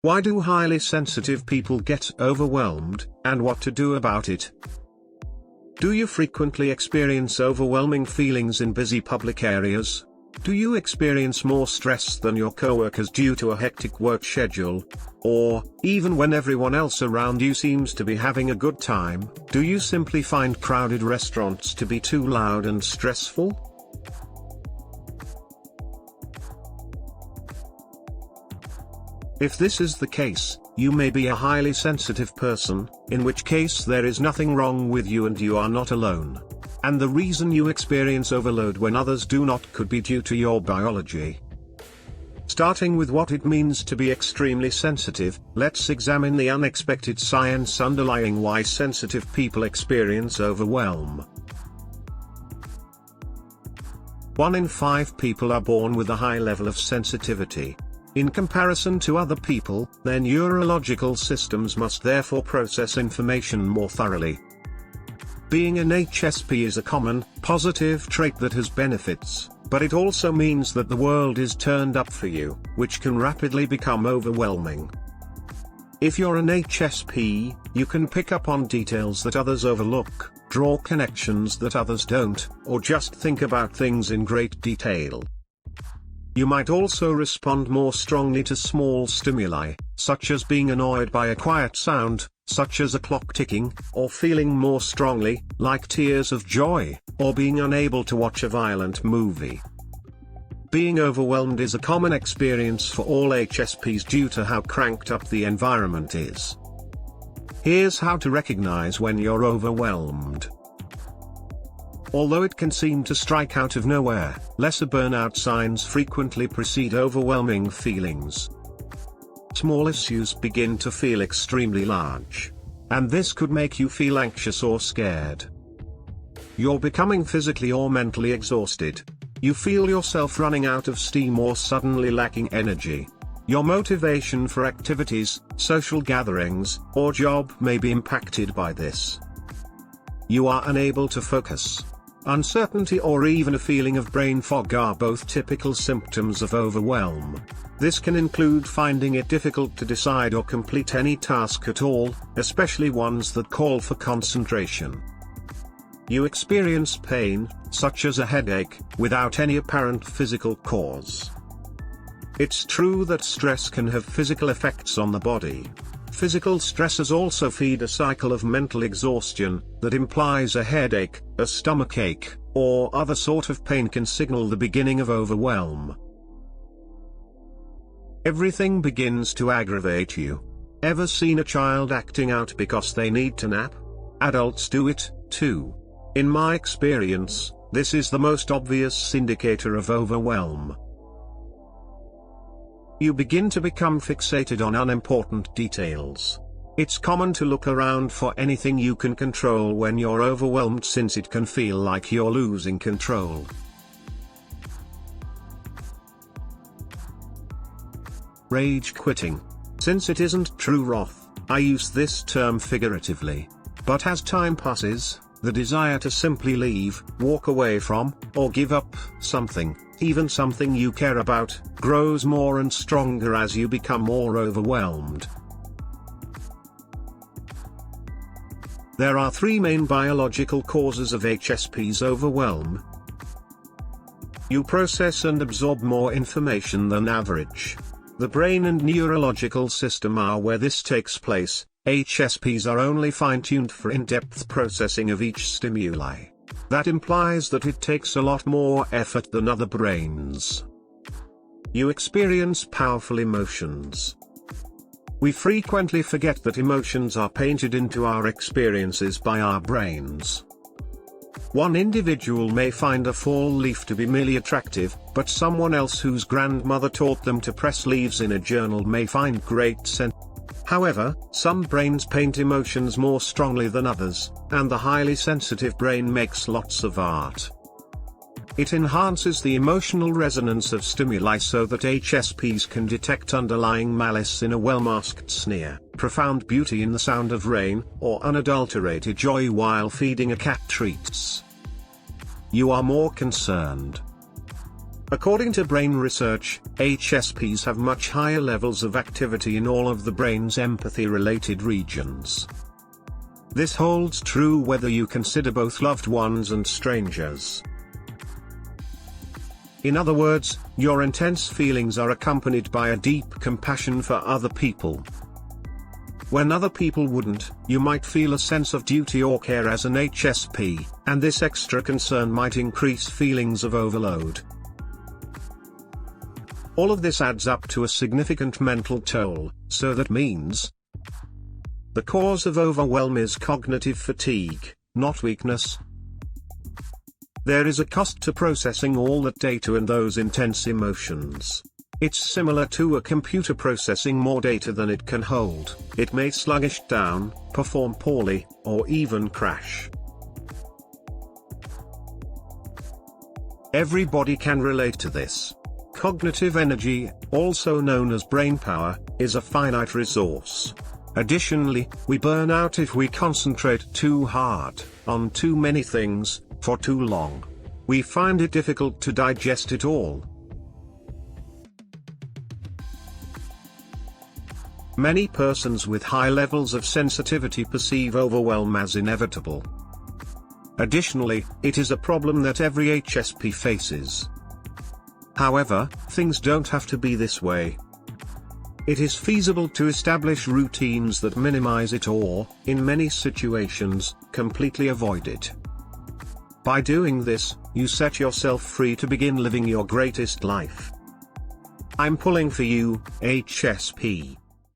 Why do highly sensitive people get overwhelmed, and what to do about it? Do you frequently experience overwhelming feelings in busy public areas? Do you experience more stress than your coworkers due to a hectic work schedule? Or, even when everyone else around you seems to be having a good time, do you simply find crowded restaurants to be too loud and stressful? If this is the case, you may be a highly sensitive person, in which case there is nothing wrong with you and you are not alone. And the reason you experience overload when others do not could be due to your biology. Starting with what it means to be extremely sensitive, let's examine the unexpected science underlying why sensitive people experience overwhelm. 1 in 5 people are born with a high level of sensitivity. In comparison to other people, their neurological systems must therefore process information more thoroughly. Being an HSP is a common, positive trait that has benefits, but it also means that the world is turned up for you, which can rapidly become overwhelming. If you're an HSP, you can pick up on details that others overlook, draw connections that others don't, or just think about things in great detail. You might also respond more strongly to small stimuli, such as being annoyed by a quiet sound, such as a clock ticking, or feeling more strongly, like tears of joy, or being unable to watch a violent movie. Being overwhelmed is a common experience for all HSPs due to how cranked up the environment is. Here's how to recognize when you're overwhelmed. Although it can seem to strike out of nowhere, lesser burnout signs frequently precede overwhelming feelings. Small issues begin to feel extremely large. And this could make you feel anxious or scared. You're becoming physically or mentally exhausted. You feel yourself running out of steam or suddenly lacking energy. Your motivation for activities, social gatherings, or job may be impacted by this. You are unable to focus. Uncertainty or even a feeling of brain fog are both typical symptoms of overwhelm. This can include finding it difficult to decide or complete any task at all, especially ones that call for concentration. You experience pain, such as a headache, without any apparent physical cause. It's true that stress can have physical effects on the body. Physical stresses also feed a cycle of mental exhaustion, that implies a headache, a stomachache, or other sort of pain can signal the beginning of overwhelm. Everything begins to aggravate you. Ever seen a child acting out because they need to nap? Adults do it, too. In my experience, this is the most obvious indicator of overwhelm. You begin to become fixated on unimportant details. It's common to look around for anything you can control when you're overwhelmed, since it can feel like you're losing control. Rage quitting. Since it isn't true wrath, I use this term figuratively. But as time passes, the desire to simply leave, walk away from, or give up something, even something you care about, grows more and stronger as you become more overwhelmed. There are 3 main biological causes of HSP's overwhelm. You process and absorb more information than average. The brain and neurological system are where this takes place. HSPs are only fine-tuned for in-depth processing of each stimuli. That implies that it takes a lot more effort than other brains. You experience powerful emotions. We frequently forget that emotions are painted into our experiences by our brains. One individual may find a fall leaf to be merely attractive, but someone else whose grandmother taught them to press leaves in a journal may find great sense. However, some brains paint emotions more strongly than others, and the highly sensitive brain makes lots of art. It enhances the emotional resonance of stimuli so that HSPs can detect underlying malice in a well-masked sneer, profound beauty in the sound of rain, or unadulterated joy while feeding a cat treats. You are more concerned. According to brain research, HSPs have much higher levels of activity in all of the brain's empathy-related regions. This holds true whether you consider both loved ones and strangers. In other words, your intense feelings are accompanied by a deep compassion for other people. When other people wouldn't, you might feel a sense of duty or care as an HSP, and this extra concern might increase feelings of overload. All of this adds up to a significant mental toll, so that means the cause of overwhelm is cognitive fatigue, not weakness. There is a cost to processing all that data and those intense emotions. It's similar to a computer processing more data than it can hold. It may sluggish down, perform poorly, or even crash. Everybody can relate to this. Cognitive energy, also known as brain power, is a finite resource. Additionally, we burn out if we concentrate too hard on too many things for too long. We find it difficult to digest it all. Many persons with high levels of sensitivity perceive overwhelm as inevitable. Additionally, it is a problem that every HSP faces. However, things don't have to be this way. It is feasible to establish routines that minimize it or, in many situations, completely avoid it. By doing this, you set yourself free to begin living your greatest life. I'm pulling for you, HSP.